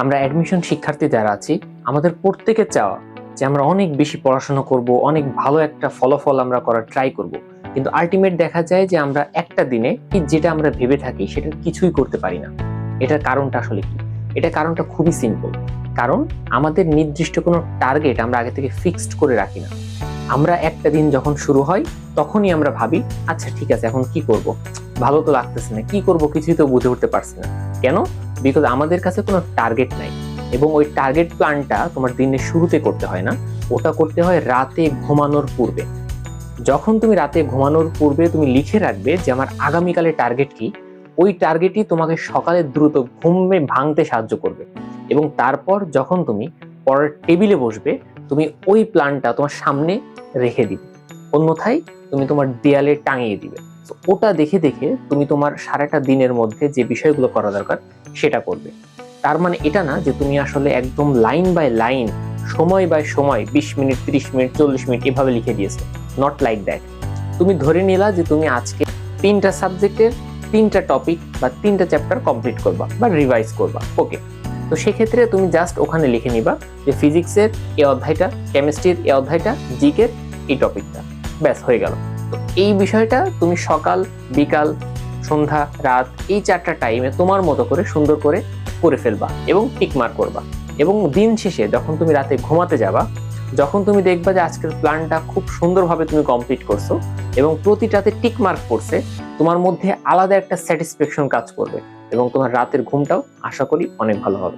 আমরা অ্যাডমিশন শিক্ষার্থী যারা আছি, আমাদের প্রত্যেকের চাওয়া যে আমরা অনেক বেশি পড়াশোনা করব, অনেক ভালো একটা ফলাফল আমরা করার ট্রাই করব। কিন্তু আলটিমেট দেখা যায় যে আমরা একটা দিনে ঠিক যেটা আমরা ভেবে থাকি সেটা কিছুই করতে পারি না। এটার কারণটা আসলে কি? এটা কারণটা খুবই সিম্পল। কারণ আমাদের নির্দিষ্ট কোনো টার্গেট আমরা আগে থেকে ফিক্সড করে রাখি না। আমরা একটা দিন যখন শুরু হয় তখনই আমরা ভাবি, আচ্ছা ঠিক আছে এখন কি করব, ভালো তো লাগতেছে না, কি করব কিছুই তো বুঝে উঠতে পারছি না। কেন? বিকজ আমাদের কাছে কোনো টার্গেট নাই। এবং ওই টার্গেট প্ল্যানটা তোমার দিনের শুরুতে করতে হয় না, ওটা করতে হয় রাতে ঘুমানোর পূর্বে। যখন তুমি রাতে ঘুমানোর পূর্বে তুমি লিখে রাখবে যে আমার আগামীকালের টার্গেট কি, ওই টার্গেটই তোমাকে সকালে দ্রুত ঘুমে ভাঙতে সাহায্য করবে। এবং তারপর যখন তুমি পরের টেবিলে বসবে, তুমি ওই প্ল্যানটা তোমার সামনে রেখে দিবে, অন্যথায় তুমি তোমার দেয়ালে টাঙিয়ে দিবে। তো ওটা দেখে দেখে তুমি তোমার সারাটা দিনের মধ্যে যে বিষয়গুলো করা দরকার সেটা করবে। তার মানে এটা না যে তুমি আসলে একদম লাইন বাই লাইন, সময় বাই সময় 20 মিনিট, 30 মিনিট, 40 মিনিট এভাবে লিখে দিয়েছো। Not like that. তুমি ধরে নিলা যে তুমি আজকে 3টা সাবজেক্টের 3টা টপিক বা 3টা চ্যাপ্টার কমপ্লিট করবা বা রিভাইজ করবা। ওকে, তো সেক্ষেত্রে তুমি জাস্ট ওখানে লিখে নিবা যে ফিজিক্সের এই অধ্যায়টা, কেমিস্ট্রির এই অধ্যায়টা, জিকের এই টপিকটা, ব্যাস হয়ে গেল। তো এই বিষয়টা তুমি সকাল, বিকাল, সন্ধ্যা, রাত এই 4টা টাইমে তোমার মতো করে সুন্দর করে ফেলবা এবং টিক মার্ক করবা। এবং দিন শেষে যখন তুমি রাতে ঘুমাতে যাবা, যখন তুমি দেখবা যে আজকের প্ল্যানটা খুব সুন্দরভাবে তুমি কমপ্লিট করছো এবং প্রতিটাতে টিক মার্ক করছে, তোমার মধ্যে আলাদা একটা স্যাটিসফ্যাকশন কাজ করবে এবং তোমার রাতের ঘুমটাও আশা করি অনেক ভালো হবে।